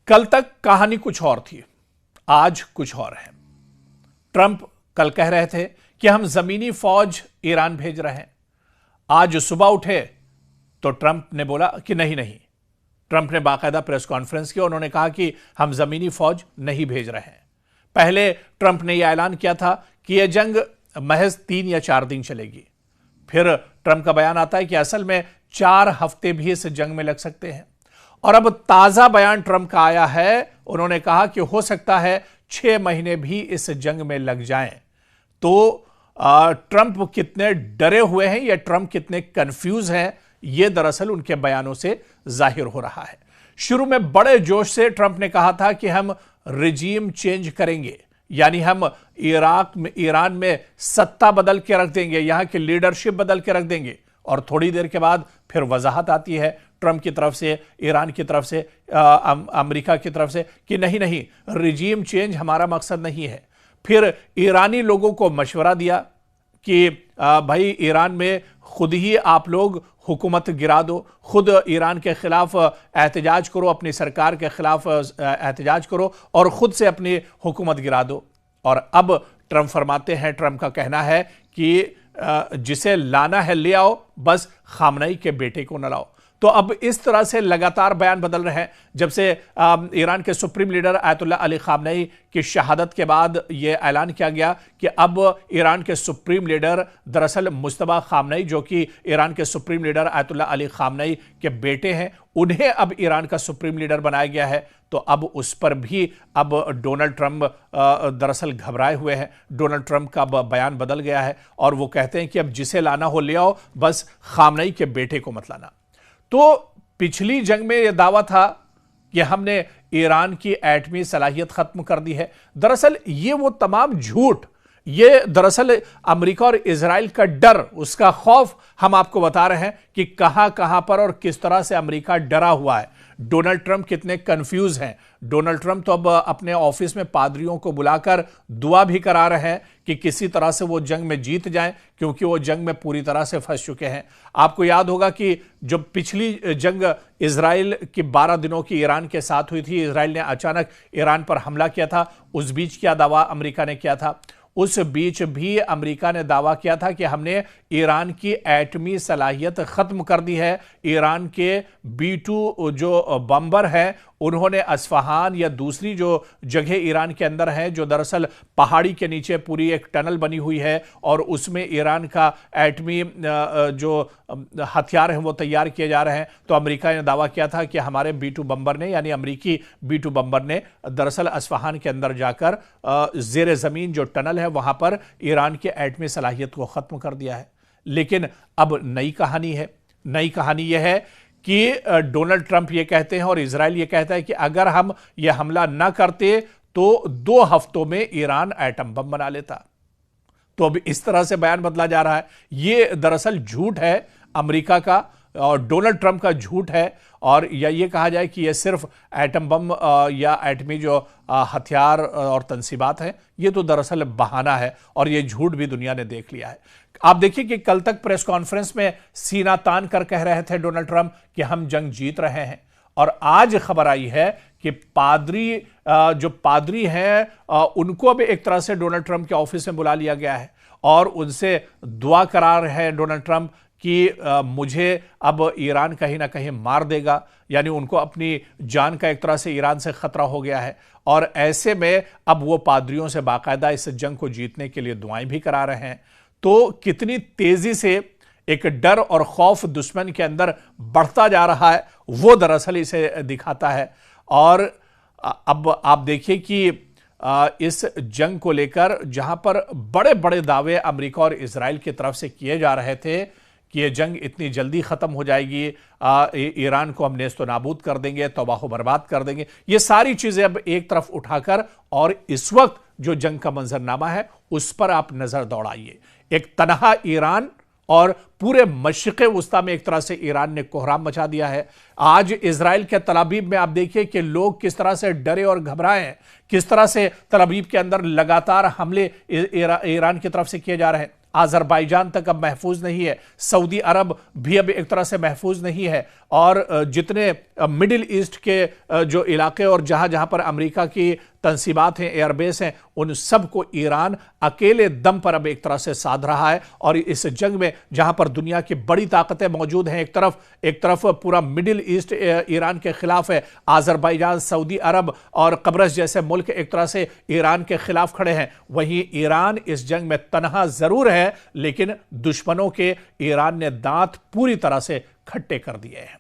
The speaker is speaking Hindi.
कल तक कहानी कुछ और थी, आज कुछ और है। ट्रंप कल कह रहे थे कि हम जमीनी फौज ईरान भेज रहे हैं। आज सुबह उठे तो ट्रंप ने बोला कि नहीं नहीं। ट्रंप ने बाकायदा प्रेस कॉन्फ्रेंस की, उन्होंने कहा कि हम जमीनी फौज नहीं भेज रहे हैं। पहले ट्रंप ने यह ऐलान किया था कि यह जंग महज 3 या 4 दिन चलेगी। फिर ट्रंप का बयान आता है कि असल में 4 हफ्ते भी इस जंग में लग सकते हैं। और अब ताजा बयान ट्रंप का आया है, उन्होंने कहा कि हो सकता है 6 महीने भी इस जंग में लग जाएं। तो ट्रंप कितने डरे हुए हैं या ट्रंप कितने कंफ्यूज हैं, यह दरअसल उनके बयानों से जाहिर हो रहा है। शुरू में बड़े जोश से ट्रंप ने कहा था कि हम रिजीम चेंज करेंगे, यानी हम ईरान में सत्ता बदल के रख देंगे, यहां की लीडरशिप बदल के रख देंगे। और थोड़ी देर के बाद फिर वजाहत आती है ट्रंप की तरफ से, ईरान की तरफ से, अमेरिका की तरफ से कि नहीं नहीं, रिजीम चेंज हमारा मकसद नहीं है। फिर ईरानी लोगों को मशवरा दिया कि भाई ईरान में खुद ही आप लोग हुकूमत गिरा दो, खुद ईरान के खिलाफ एहतजाज करो, अपनी सरकार के खिलाफ एहतजाज करो और खुद से अपनी हुकूमत गिरा दो। और अब ट्रंप फरमाते हैं, ट्रंप का कहना है कि जिसे लाना है ले आओ, बस खामनेई के बेटे को न लाओ। तो अब इस तरह से लगातार बयान बदल रहे हैं। जब से ईरान के supreme leader Ayatollah Ali Khamenei की शहादत के बाद यह ऐलान किया गया कि अब ईरान के सुप्रीम लीडर दरअसल मुज्तबा खामनेई, जो कि ईरान के supreme leader Ayatollah Ali Khamenei के बेटे हैं, उन्हें अब ईरान का सुप्रीम लीडर बनाया गया है। तो अब उस पर भी अब डोनाल्ड ट्रंप दरअसल घबराए हुए हैं। डोनाल्ड ट्रंप का बयान बदल गया है और वो कहते हैं कि अब जिसे लाना हो ले आओ, बस खामनेई के बेटे को मत लाना। तो पिछली जंग में यह दावा था कि हमने ईरान की एटमी सलाहियत खत्म कर दी है। दरअसल ये वो तमाम झूठ, ये दरअसल अमेरिका और इजराइल का डर, उसका खौफ हम आपको बता रहे हैं कि कहां कहां पर और किस तरह से अमेरिका डरा हुआ है। डोनाल्ड ट्रंप कितने कंफ्यूज हैं। डोनाल्ड ट्रंप तो अब अपने ऑफिस में पादरियों को बुलाकर दुआ भी करा रहे हैं कि किसी तरह से वो जंग में जीत जाएं, क्योंकि वो जंग में पूरी तरह से फंस चुके हैं। आपको याद होगा कि जो पिछली जंग इजराइल की 12 दिनों की ईरान के साथ हुई थी, इजराइल ने अचानक ईरान पर हमला किया था। उस बीच क्या दावा अमेरिका ने किया था? उस बीच भी अमेरिका ने दावा किया था कि हमने ईरान की एटमी सलाहियत खत्म कर दी है। ईरान के B-2 जो बम्बर हैं, उन्होंने अस्फहान या दूसरी जो जगह ईरान के अंदर है, जो दरअसल पहाड़ी के नीचे पूरी एक टनल बनी हुई है और उसमें ईरान का एटमी जो हथियार हैं वो तैयार किए जा रहे हैं। तो अमेरिका ने दावा किया था कि हमारे B-2 बम्बर ने, यानी अमेरिकी B-2 बम्बर ने दरअसल अस्फहान के अंदर जाकर जेर जमीन जो टनल है वहां पर ईरान की एटमी सलाहियत को खत्म कर दिया है। लेकिन अब नई कहानी है। नई कहानी यह है कि डोनाल्ड ट्रंप ये कहते हैं और इजराइल ये कहता है कि अगर हम ये हमला ना करते तो 2 हफ्तों में ईरान एटम बम बना लेता। तो अब इस तरह से बयान बदला जा रहा है। ये दरअसल झूठ है अमेरिका का और डोनाल्ड ट्रंप का झूठ है। और या ये कहा जाए कि ये सिर्फ एटम बम या एटमी जो हथियार और तंसीबात हैं, ये तो दरअसल बहाना है और ये झूठ भी दुनिया ने देख लिया है। आप देखिए कि कल तक प्रेस कॉन्फ्रेंस में सीना तान कर कह रहे थे डोनाल्ड ट्रंप कि हम जंग जीत रहे हैं। और आज खबर आई है कि जो पादरी हैं उनको अब एक तरह से डोनाल्ड ट्रंप के ऑफिस में बुला लिया गया है और उनसे दुआ करा रहे हैं डोनाल्ड ट्रंप कि मुझे अब ईरान कहीं ना कहीं मार देगा, यानी उनको अपनी जान का एक तरह से ईरान से खतरा हो गया है। और ऐसे में अब वो पादरियों से बाकायदा इस जंग को जीतने के लिए दुआएं भी करा रहे हैं। तो कितनी तेजी से एक डर और खौफ दुश्मन के अंदर बढ़ता जा रहा है, वो दरअसल इसे दिखाता है। और अब आप देखिए कि इस जंग को लेकर जहां पर बड़े बड़े दावे अमेरिका और इजराइल की तरफ से किए जा रहे थे कि यह जंग इतनी जल्दी खत्म हो जाएगी, ईरान को हम नेस्तो नाबूद कर देंगे, तबाह बर्बाद कर देंगे, ये सारी चीजें अब एक तरफ उठाकर और इस वक्त जो जंग का मंजरनामा है उस पर आप नजर दौड़ाइए। एक तनहा ईरान और पूरे मशरिक़ वस्ता में एक तरह से ईरान ने कोहराम मचा दिया है। आज इजराइल के तल अवीव में आप देखिए कि लोग किस तरह से डरे और घबराए हैं, किस तरह से तल अवीव के अंदर लगातार हमले ईरान की तरफ से किए जा रहे हैं। आज़रबाईजान तक अब महफूज नहीं है, सऊदी अरब भी अब एक तरह से महफूज नहीं है, और जितने मिडिल ईस्ट के जो इलाके और जहां जहां पर अमेरिका की तंसीबात हैं, एयरबेस हैं, उन सब को ईरान अकेले दम पर अब एक तरह से साध रहा है। और इस जंग में जहां पर दुनिया की बड़ी ताकतें मौजूद हैं, एक तरफ पूरा मिडिल ईस्ट ईरान के खिलाफ है, आज़रबाईजान, सऊदी अरब और कब्रस जैसे मुल्क एक तरह से ईरान के खिलाफ खड़े हैं, वहीं ईरान इस जंग में तनहा जरूर है, लेकिन दुश्मनों के ईरान ने दांत पूरी तरह से खट्टे कर दिए हैं।